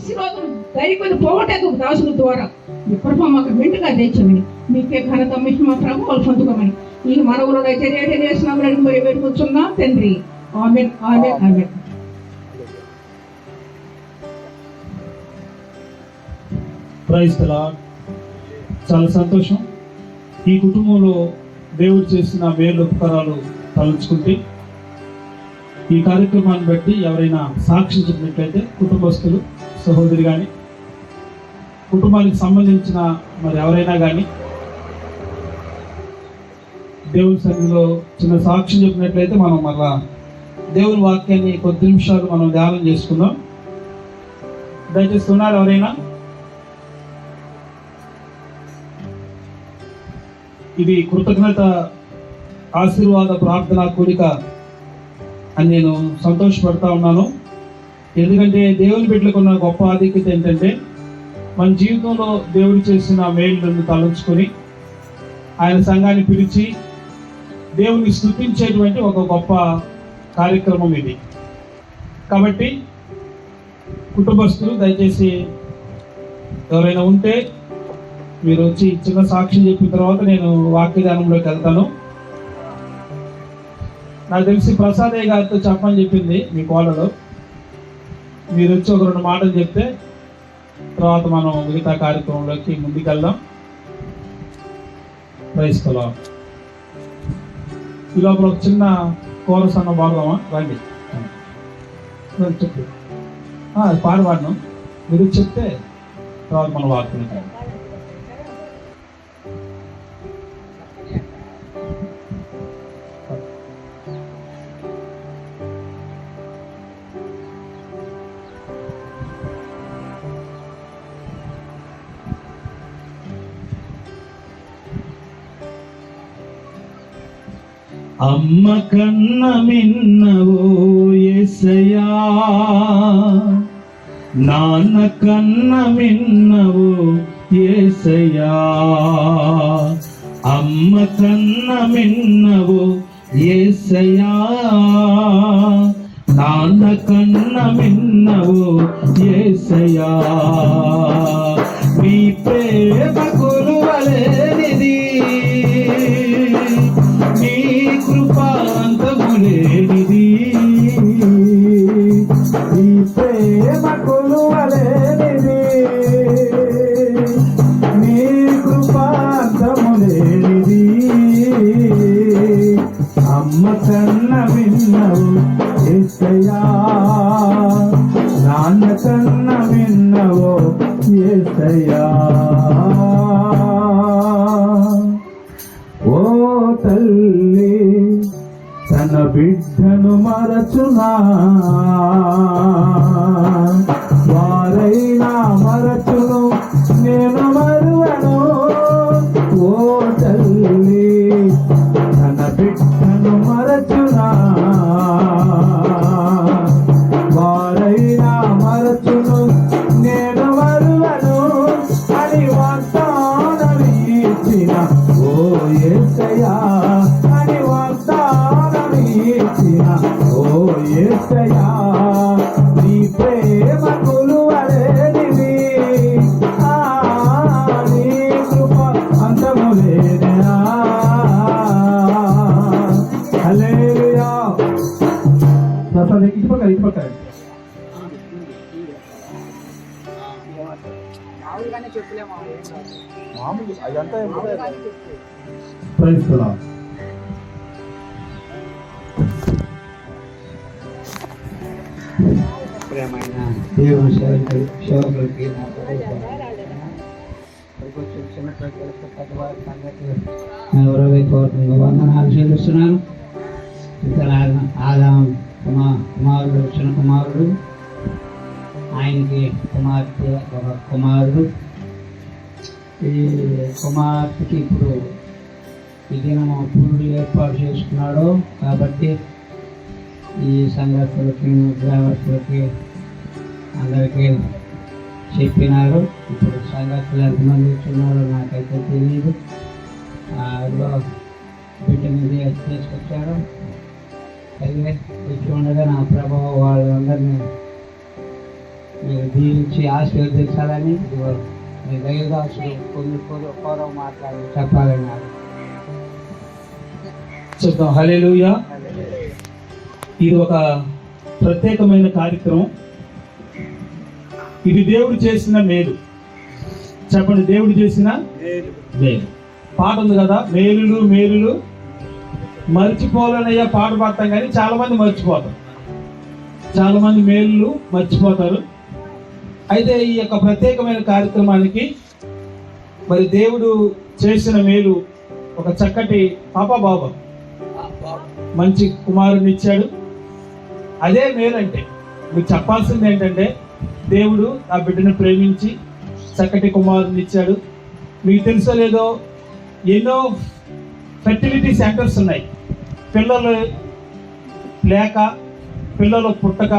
ఆశీర్వాదం ధైర్యం పోగొట్టేందుకు దాసుల ద్వారా ఈ కృప మాకు మెండుగా తెచ్చమని మీకే ఘనత మహిమ ప్రభువులు పొందుకోమని ఈ మనవులను అయితే చేసినామని వేడుకొచ్చున్నాం తండ్రి. Amen amen amen. Praise the lord. చాలా సంతోషం. ఈ కుటుంబంలో దేవుడు చేసిన మేలు ఉపకారాలు తలుచుకుంటే ఈ కార్యక్రమాన్ని బట్టి ఎవరైనా సాక్షి చెప్పినట్లయితే కుటుంబస్తులు, సహోదరి కానీ, కుటుంబానికి సంబంధించిన మరి ఎవరైనా కానీ దేవుని సన్నిధిలో చిన్న సాక్షి చెప్పినట్లయితే మనం మళ్ళా దేవుని వాక్యాన్ని కొద్ది నిమిషాలు మనం ధ్యానం చేసుకుందాం. దయచేసి ఉన్నారు ఎవరైనా? ఇది కృతజ్ఞత ఆశీర్వాద ప్రార్థన కోరిక అని నేను సంతోషపడతా ఉన్నాను. ఎందుకంటే దేవుని బిడ్డలకు ఉన్న గొప్ప ఆధిక్యత ఏంటంటే మన జీవితంలో దేవుడు చేసిన మేలులను తలంచుకొని ఆయన సంఘాన్ని పిలిచి దేవుని స్తుతించేటువంటి ఒక గొప్ప కార్యక్రమం ఇది. కాబట్టి కుటుంబస్తులు దయచేసి ఎవరైనా ఉంటే మీరు వచ్చి చిన్న సాక్ష్యం చెప్పిన తర్వాత నేను వాక్యదానంలోకి వెళ్తాను. నాకు తెలిసి ప్రసాదయ్య గారితో చెప్పని చెప్పింది మీ కోడలో. మీరు వచ్చి ఒక 2 మాటలు చెప్తే తర్వాత మనం మిగతా కార్యక్రమంలోకి ముందుకెళ్దాం. Praise the lord. ఈ లోపల ఒక చిన్న కోరస్ అన్న పాడదామా? రండి చెప్పు. పాడవాడను మీరు చెప్తే తర్వాత మనం వాడుకుంటాం. అమ్మ కన్న మిన్నవో యేసయ్యా, నాన్న కన్న మిన్నవో యేసయ్యా. అమ్మ కన్న మిన్నవో యేసయ్యా, నాన్న కన్న మిన్నవో యేసయ్యా. మీ ప్రేమ కొలువలేనిది, నీ కృపాంతములేనిది. నీ ప్రేమ కొలువలేనిది, నీ కృపాంతములేనిది. అమ్మ కన్న విన్నవు యేసయ్యా, నాన్న కన్న విన్నవు యేసయ్యా. ఓ తల్లి తన బిడ్డను మరచునా, వారైనా మరచును, నేను మరువను. ఓ తల్లి తన బిడ్డను మరచునా, వారైనా మరచును, నేను మరువను అని వాగ్దానమి ఇచ్చిన ఓ యేసయ్యా, అని వాగ్దానమి ఇచ్చిన ఓ యేసయ్యా. నీ ప్రేమ కొలువలేనిది, నీ కృప అంతములేనిదా. హల్లెలూయా. ఇటుపక్క ప్రైజ్ ది లార్డ్. ప్రేమైన దేవుని సేవకులకి హృదయపూర్వకంగా వందనాలు చెల్లిస్తున్నాను. ఇక్కడ ఆదాం కుమారుడు, చిన్న కుమారుడు, ఆయనకి కుమార్తె, ఒక కుమారుడు. ఈ కుమార్తెకి ఇప్పుడు ఈ దినము పూర్ణులు ఏర్పాటు చేసుకున్నాడు. కాబట్టి ఈ సంఘస్థులకి, గ్రామస్తులకి అందరికీ చెప్పినారు. ఇప్పుడు సంఘస్థులు ఎంతమంది ఇస్తున్నారో నాకైతే తెలియదు. బిడ్డ మీద తీసుకొచ్చారు. అయితే ఇచ్చి ఉండగా నా ప్రభావం వాళ్ళందరినీ మీరు దీవించి ఆశీర్వదించాలని మీ దైవదాసుడు కొన్ని పూర్వ మాట్లాడి చెప్పాలన్నారు. చెప్తాం. హల్లెలూయా. ఇది ఒక ప్రత్యేకమైన కార్యక్రమం. ఇది దేవుడు చేసిన మేలు. చెప్పండి, దేవుడు చేసిన మేలు. పాట ఉంది కదా, మేలులు మేలులు మర్చిపోలేనయ్యా పాట పాడతాం, కానీ చాలా మంది మర్చిపోతారు. చాలా మంది మేలులు మర్చిపోతారు. అయితే ఈ యొక్క ప్రత్యేకమైన కార్యక్రమానికి మరి దేవుడు చేసిన మేలు, ఒక చక్కటి బాబా మంచి కుమారుని ఇచ్చాడు. అదే మేలు అంటే మీకు చెప్పాల్సింది ఏంటంటే, దేవుడు ఆ బిడ్డను ప్రేమించి చక్కటి కుమారుని ఇచ్చాడు. మీకు తెలుసో లేదో, ఎన్నో ఫెర్టిలిటీ సెంటర్స్ ఉన్నాయి. పిల్లలు లేక, పిల్లలు పుట్టక,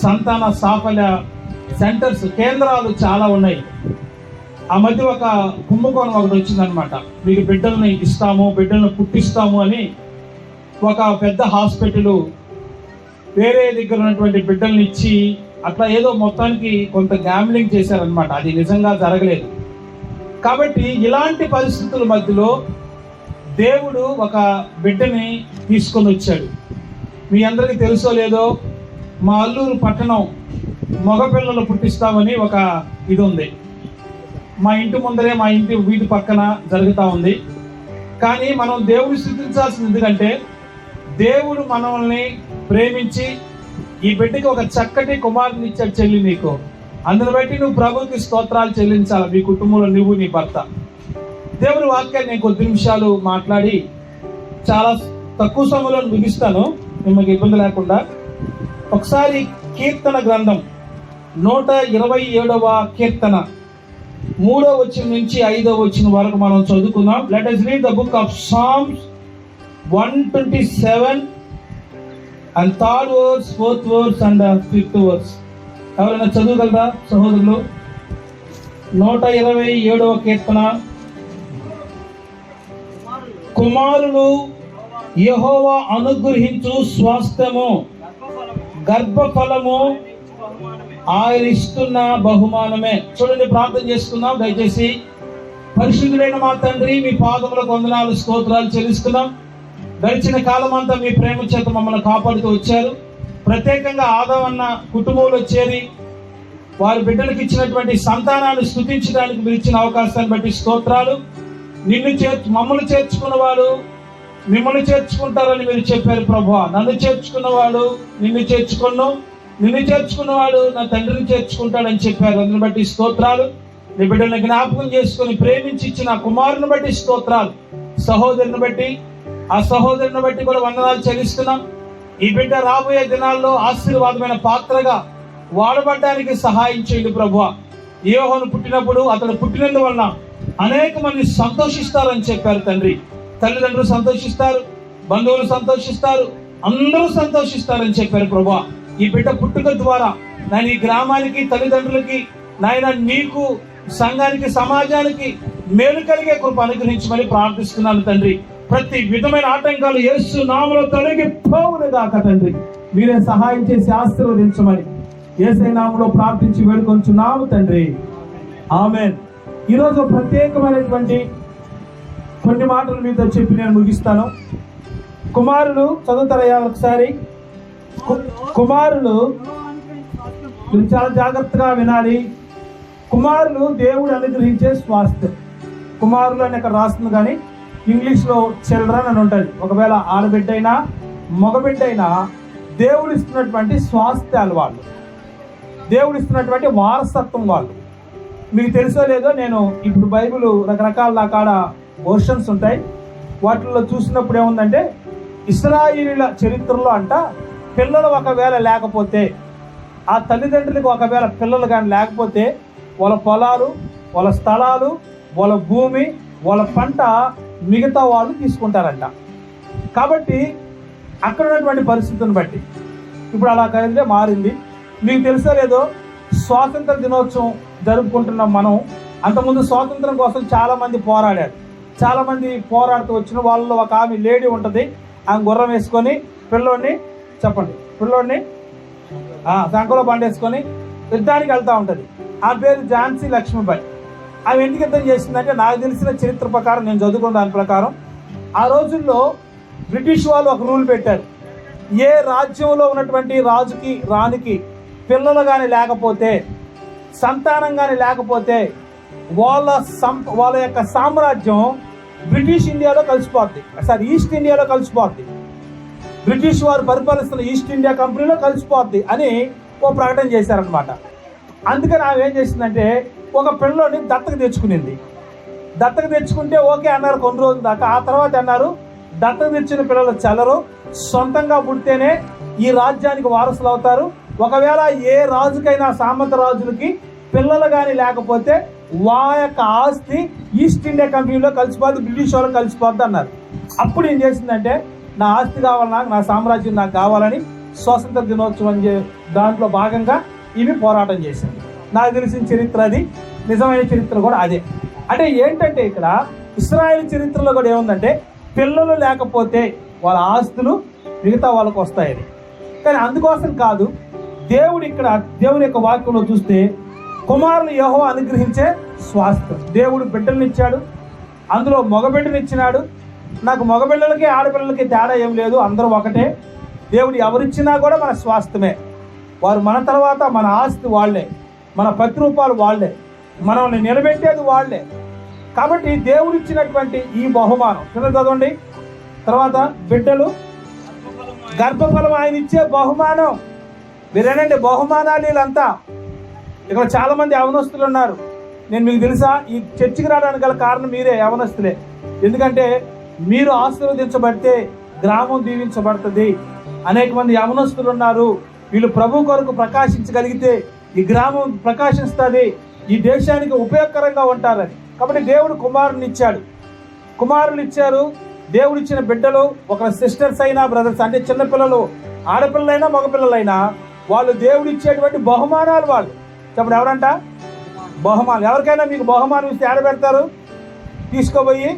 సంతాన సాఫల్య సెంటర్స్, కేంద్రాలు చాలా ఉన్నాయి. ఆ మధ్య ఒక కుంభకోణం ఒకటి వచ్చిందనమాట. మీకు బిడ్డల్ని ఇస్తాము, బిడ్డలను పుట్టిస్తాము అని ఒక పెద్ద హాస్పిటల్ వేరే దగ్గర ఉన్నటువంటి బిడ్డల్ని ఇచ్చి అట్లా ఏదో మొత్తానికి కొంత గ్యాంబ్లింగ్ చేశారనమాట. అది నిజంగా జరగలేదు. కాబట్టి ఇలాంటి పరిస్థితుల మధ్యలో దేవుడు ఒక బిడ్డని తీసుకొని వచ్చాడు. మీ అందరికీ తెలుసో లేదో, మా అల్లూరు పట్టణం మగపిల్లలు పుట్టిస్తామని ఒక ఇది ఉంది. మా ఇంటి ముందరే, మా ఇంటి వీటి పక్కన జరుగుతూ ఉంది. కానీ మనం దేవుడిని స్తుతించాల్సింది ఎందుకంటే, దేవుడు మనల్ని ప్రేమించి ఈ బిడ్డకి ఒక చక్కటి కుమారుని ఇచ్చాడు చెల్లి నీకు. అందుని బట్టి నువ్వు ప్రభుకి స్తోత్రాలు చెల్లించాలి, మీ కుటుంబంలో నువ్వు నీ భర్త. దేవుని వాక్యాన్ని నేను కొద్ది నిమిషాలు మాట్లాడి చాలా తక్కువ సమయంలో ముగిస్తాను, మిమ్మల్ని ఇబ్బంది లేకుండా. ఒకసారి కీర్తన గ్రంథం 127వ కీర్తన 3వ వచనం నుంచి 5వ వచనం వరకు మనం చదువుకుందాం. Let us read the book of Psalms 127 and 3rd verse, 4th verse and 5th verse. ఎవరైనా చదవగలరా సహోదరులు? 127వ కీర్తన. కుమారులు యెహోవా అనుగ్రహించు స్వాస్థ్యము, గర్భఫలము ఆయన ఇస్తున్న బహుమానమే. చూడండి, ప్రార్థన చేసుకుందాం దయచేసి. పరిశుద్ధుడైన మా తండ్రి, మీ పాదములకు వందనాలు స్తోత్రాలు చెల్లిస్తున్నాం. గడిచిన కాలం అంతా మీ ప్రేమ చేత మమ్మల్ని కాపాడుతూ వచ్చారు. ప్రత్యేకంగా ఆదావన్న కుటుంబంలో చేరి వారి బిడ్డలకు ఇచ్చినటువంటి సంతానాన్ని స్తుతించడానికి మీరు ఇచ్చిన అవకాశాన్ని బట్టి స్తోత్రాలు. మమ్మల్ని చేర్చుకున్నవాడు మిమ్మల్ని చేర్చుకుంటారని మీరు చెప్పారు ప్రభువా. నన్ను చేర్చుకున్నవాడు నిన్ను చేర్చుకున్నవాడు నా తండ్రిని చేర్చుకుంటాడని చెప్పారు. అందుని బట్టి స్తోత్రాలు. నీ బిడ్డలను జ్ఞాపకం చేసుకుని ప్రేమించి ఇచ్చిన కుమారుని బట్టి స్తోత్రాలు. సహోదరుని బట్టి, ఆ సహోదరుని బట్టి కూడా వందనాలు చెల్లిస్తున్నాం. ఈ బిడ్డ రాబోయే దినాల్లో ఆశీర్వాదమైన పాత్రగా వాడబడ్డానికి సహాయం చేయండి ప్రభువా. యోహాను పుట్టినప్పుడు, అతడు పుట్టినందువలన అనేక మంది సంతోషిస్తారని చెప్పారు తండ్రి. తల్లిదండ్రులు సంతోషిస్తారు, బంధువులు సంతోషిస్తారు, అందరూ సంతోషిస్తారని చెప్పారు ప్రభువా. ఈ బిడ్డ పుట్టుక ద్వారా నాయన ఈ గ్రామానికి, తల్లిదండ్రులకి, నాయన నీకు, సంఘానికి, సమాజానికి మేలు కలిగే కృప అనుగ్రహించమని ప్రార్థిస్తున్నాను తండ్రి. ప్రతి విధమైన ఆటంకాలు యేసు నామములో తొలగిపోవును గాక తండ్రి. మీరే సహాయం చేసి ఆశీర్వదించమని యేసయ్య నామములో ప్రార్థించి వేడుకొంచున్నాము తండ్రి. ఆమేన్. ఈరోజు ప్రత్యేకమైనటువంటి కొన్ని మాటలు మీతో చెప్పి నేను ముగిస్తాను. కుమారులు చదువుతారయ్యా ఒకసారి. కుమారులు మీరు చాలా జాగ్రత్తగా వినాలి. కుమారులు దేవుడు అనుగ్రహించే స్వాస్థ్యం. కుమారులు అని అక్కడ రాస్తుంది, కానీ ఇంగ్లీష్లో చిల్డ్రన్ అని ఉంటుంది. ఒకవేళ ఆడబిడ్డ అయినా మగబిడ్డ అయినా దేవుడు ఇస్తున్నటువంటి స్వాస్థ్యాలు వాళ్ళు, దేవుడు ఇస్తున్నటువంటి వారసత్వం వాళ్ళు. మీకు తెలుసో లేదో, నేను ఇప్పుడు బైబిల్ రకరకాల కాడ వర్షన్స్ ఉంటాయి. వాటిల్లో చూసినప్పుడు ఏముందంటే, ఇశ్రాయేలీయుల చరిత్రలో అంట పిల్లలు ఒకవేళ లేకపోతే, ఆ తల్లిదండ్రులకు ఒకవేళ పిల్లలు కానీ లేకపోతే, వాళ్ళ పొలాలు, వాళ్ళ స్థలాలు, వాళ్ళ భూమి, వాళ్ళ పంట మిగతా వాళ్ళు తీసుకుంటారంట. కాబట్టి అక్కడ ఉన్నటువంటి పరిస్థితిని బట్టి ఇప్పుడు అలా కలిగే మారింది. మీకు తెలుసో లేదో, స్వాతంత్ర దినోత్సవం జరుపుకుంటున్నాం మనం. అంతకుముందు స్వాతంత్రం కోసం చాలామంది పోరాడారు. చాలామంది పోరాడుతూ వచ్చిన వాళ్ళలో ఒక ఆమె లేడీ ఉంటుంది. ఆమె గుర్రం వేసుకొని పిల్లోడిని సంకలో బండేసుకొని యుద్ధానికి వెళ్తూ ఉంటుంది. ఆ పేరు ఝాన్సీ లక్ష్మీబాయి. ఆమె ఎందుకు యుద్ధం చేసిందంటే, నాకు తెలిసిన చరిత్ర ప్రకారం, నేను చదువుకున్న దాని ప్రకారం, ఆ రోజుల్లో బ్రిటిష్ వాళ్ళు ఒక రూల్ పెట్టారు. ఏ రాజ్యంలో ఉన్నటువంటి రాజుకి రాణికి పిల్లలు కానీ లేకపోతే, సంతానం కానీ లేకపోతే వాళ్ళ యొక్క సామ్రాజ్యం బ్రిటిష్ ఇండియాలో కలిసిపోద్ది, ఈస్ట్ ఇండియాలో కలిసిపోద్ది, బ్రిటిష్ వారు పరిపాలిస్తున్న ఈస్ట్ ఇండియా కంపెనీలో కలిసిపోద్ది అని ఓ ప్రకటన చేశారనమాట. అందుకని ఆమె ఏం చేసిందంటే, ఒక పిల్లోని దత్తత తెచ్చుకునింది. దత్తత తెచ్చుకుంటే ఓకే అన్నారు కొన్ని రోజుల దాకా. ఆ తర్వాత అన్నారు, దత్తత తెచ్చిన పిల్లలు చల్లరు, సొంతంగా పుడితేనే ఈ రాజ్యానికి వారసులు అవుతారు. ఒకవేళ ఏ రాజుకైనా, సామంత రాజులకి పిల్లలు కానీ లేకపోతే యొక్క ఆస్తి ఈస్ట్ ఇండియా కంపెనీలో కలిసిపోద్ది, బ్రిటిష్ వాళ్ళు కలిసిపోద్ది అన్నారు. అప్పుడు ఏం చేసిందంటే, నా ఆస్తి కావాలి, నాకు నా సామ్రాజ్యం నాకు కావాలని స్వాతంత్ర దినోత్సవం దాంట్లో భాగంగా ఇవి పోరాటం చేసింది. నాకు తెలిసిన చరిత్ర అది, నిజమైన చరిత్ర కూడా అదే. అంటే ఏంటంటే, ఇక్కడ ఇశ్రాయేల్ చరిత్రలో కూడా ఏముందంటే, పిల్లలు లేకపోతే వాళ్ళ ఆస్తులు మిగతా వాళ్ళకు వస్తాయని. కానీ అందుకోసం కాదు, దేవుని యొక్క వాక్యంలో చూస్తే కుమారులు యెహోవా అనుగ్రహించే స్వాస్థ్యం. దేవుడు బిడ్డలనిచ్చాడు, అందులో మగబిడ్డనిచ్చినాడు. నాకు మగబిడ్డలకి ఆడపిల్లలకి తేడా ఏం లేదు, అందరూ ఒకటే. దేవుడు ఎవరిచ్చినా కూడా మన స్వాస్థ్యమే. వారు మన తర్వాత మన ఆస్తి వాళ్ళే, మన ప్రతిరూపాలు వాళ్ళే, మనల్ని నిలబెట్టేది వాళ్ళే. కాబట్టి దేవుడిచ్చినటువంటి ఈ బహుమానం కింద చదవండి. తర్వాత బిడ్డలు గర్భఫలం ఆయన ఇచ్చే బహుమానం. మీరేనండి బహుమానాలు వీళ్ళంతా. ఇక్కడ చాలా మంది యవనస్తులు ఉన్నారు. నేను మీకు తెలుసా, ఈ చర్చికి రావడానికి గల కారణం మీరే, యవనస్తులే. ఎందుకంటే మీరు ఆశీర్వదించబడితే గ్రామం దీవించబడుతుంది. అనేక మంది యవనస్తులు ఉన్నారు. వీళ్ళు ప్రభు కొరకు ప్రకాశించగలిగితే ఈ గ్రామం ప్రకాశిస్తుంది, ఈ దేశానికి ఉపయోగకరంగా ఉంటారని. కాబట్టి దేవుడు కుమారుని ఇచ్చారు. దేవుడు ఇచ్చిన బిడ్డలు, ఒక సిస్టర్స్ అయినా బ్రదర్స్, అంటే చిన్నపిల్లలు, ఆడపిల్లలైనా మగపిల్లలైనా, వాళ్ళు దేవుడు ఇచ్చేటువంటి బహుమానాలు. వాళ్ళు చెప్పండి ఎవరంట? బహుమానం. ఎవరికైనా మీకు బహుమానం ఇస్తే ఆడ పెడతారు, తీసుకోబోయి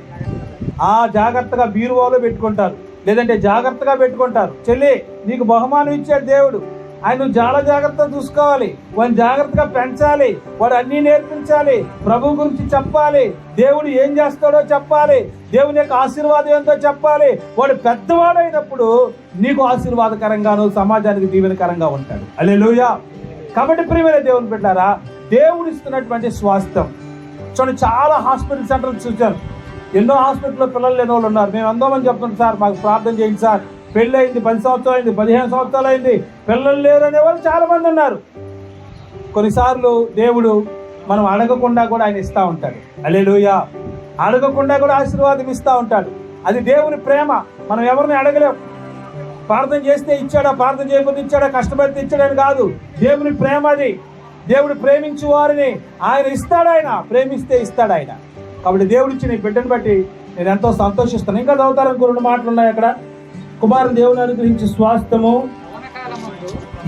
జాగ్రత్తగా బీరువాలో పెట్టుకుంటారు, లేదంటే జాగ్రత్తగా పెట్టుకుంటారు. చెల్లి, నీకు బహుమానం ఇచ్చాడు దేవుడు, ఆయన నువ్వు చాలా జాగ్రత్తగా చూసుకోవాలి, వాడిని జాగ్రత్తగా పెంచాలి, వాడు అన్నీ నేర్పించాలి, ప్రభు గురించి చెప్పాలి, దేవుడు ఏం చేస్తాడో చెప్పాలి, దేవుని యొక్క ఆశీర్వాదం ఎంతో చెప్పాలి. వాడు పెద్దవాడైనప్పుడు నీకు ఆశీర్వాదకరంగాను సమాజానికి దీవెనకరంగా ఉంటాడు. హల్లెలూయా. కాబట్టి ప్రియమైన దేవుని బిడ్డలారా, దేవుడు ఇస్తున్నటువంటి స్వాస్థ్యం చూడండి. చాలా హాస్పిటల్ సెంటర్లు చూశాను. ఎన్నో హాస్పిటల్లో పిల్లలు లేని వాళ్ళు ఉన్నారు. మేము అందమని చెప్తున్నాం, సార్ మాకు ప్రార్థన చేయండి సార్, పెళ్ళి అయింది 10 సంవత్సరాలు అయింది, 15 సంవత్సరాలు అయింది, పిల్లలు లేరు అనే వాళ్ళు చాలా మంది ఉన్నారు. కొన్నిసార్లు దేవుడు మనం అడగకుండా కూడా ఆయన ఇస్తూ ఉంటాడు. హల్లెలూయా. అడగకుండా కూడా ఆశీర్వాదం ఇస్తూ ఉంటాడు. అది దేవుని ప్రేమ. మనం ఎవరిని అడగలేం. ప్రార్థన చేస్తే ఇచ్చాడా, ప్రార్థన చేయకపోతే ఇచ్చాడా, కష్టపడితే ఇచ్చాడని కాదు. దేవుని ప్రేమ అది. దేవుడు ప్రేమించు వారిని ఆయన ఇస్తాడు, ఆయన ప్రేమిస్తే ఇస్తాడు ఆయన. కాబట్టి దేవుడు ఇచ్చిన ఈ బిడ్డను బట్టి నేను ఎంతో సంతోషిస్తాను. ఇంకా చదువుతారని 2 మాటలు ఉన్నాయి అక్కడ. కుమారుని దేవుని అనుగ్రహించి స్వాస్థ్యము,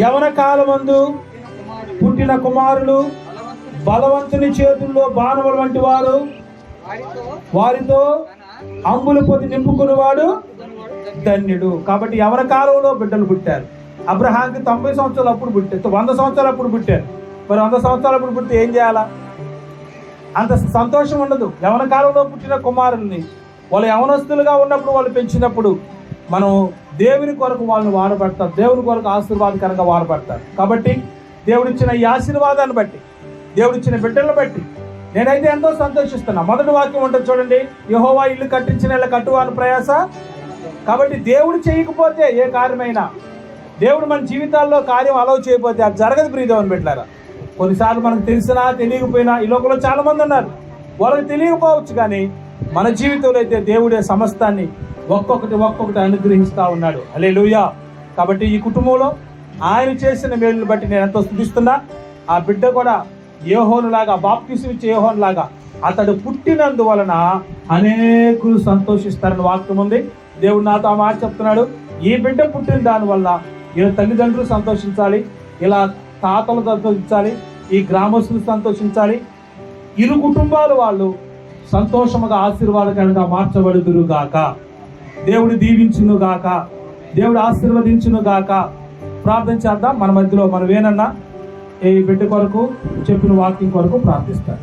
యవన కాలమందు పుట్టిన కుమారులు బలవంతుని చేతుల్లో బాణముల వంటి వారు, వారితో అంబుల పొది నింపుకునేవాడు ధన్యుడు. కాబట్టి యవన కాలంలో బిడ్డలు పుట్టారు. అబ్రహాంకి 90 సంవత్సరాలు అప్పుడు పుట్టారు, 100 సంవత్సరాలు అప్పుడు పుట్టారు. మరి 100 సంవత్సరాలు అప్పుడు పుట్టితే ఏం చేయాలా? అంత సంతోషం ఉండదు. యవన కాలంలో పుట్టిన కుమారుల్ని వాళ్ళు యవనస్తులుగా ఉన్నప్పుడు వాళ్ళు పెంచినప్పుడు మనం దేవుని కొరకు వాళ్ళని వాడబడతారు, దేవుని కొరకు ఆశీర్వాదకరంగా వాడబడతారు. కాబట్టి దేవుడిచ్చిన ఈ ఆశీర్వాదాన్ని బట్టి, దేవుడిచ్చిన బిడ్డలను బట్టి నేనైతే ఎంతో సంతోషిస్తున్నా. మొదటి వాక్యం ఉంటుంది చూడండి, యెహోవా ఇల్లు కట్టించిన ఇళ్ళ కట్టువాని ప్రయాస. కాబట్టి దేవుడు చేయకపోతే ఏ కార్యమైనా, దేవుడు మన జీవితాల్లో కార్యం అలౌ చేయకపోతే అది జరగదు. ప్రియదేవుని బిడ్డలారా, కొన్నిసార్లు మనకు తెలిసినా తెలియకపోయినా ఈ లోకంలో చాలా మంది ఉన్నారు, వాళ్ళకి తెలియకపోవచ్చు. కానీ మన జీవితంలో అయితే దేవుడే సమస్తాన్ని ఒక్కొక్కటి అనుగ్రహిస్తూ ఉన్నాడు. హల్లెలూయా. కాబట్టి ఈ కుటుంబంలో ఆయన చేసిన మేలుని బట్టి నేను ఎంతో స్తుతిస్తున్నా. ఆ బిడ్డ కూడా యోహోనులాగా, బాప్తిసం ఇచ్చే యోహోనులాగా అతడు పుట్టినందువలన అనేకులు సంతోషిస్తారని వాక్యం ఉంది. దేవుడు నాతో ఆ మాట చెప్తున్నాడు. ఈ బిడ్డ పుట్టిన దానివల్ల ఇలా తల్లిదండ్రులు సంతోషించాలి, ఇలా తాతలు సంతోషించాలి, ఈ గ్రామస్తులు సంతోషించాలి, ఇరు కుటుంబాలు వాళ్ళు సంతోషముగా ఆశీర్వాదకరంగా మార్చబడుదురు గాక. దేవుడు దీవించును గాక, దేవుడు ఆశీర్వదించును గాక. ప్రార్థన చేద్దాం. మన మధ్యలో మనం ఏనన్నా ఈ బిడ్డ కొరకు చెప్పిన వాక్యం కొరకు ప్రార్థిస్తాను.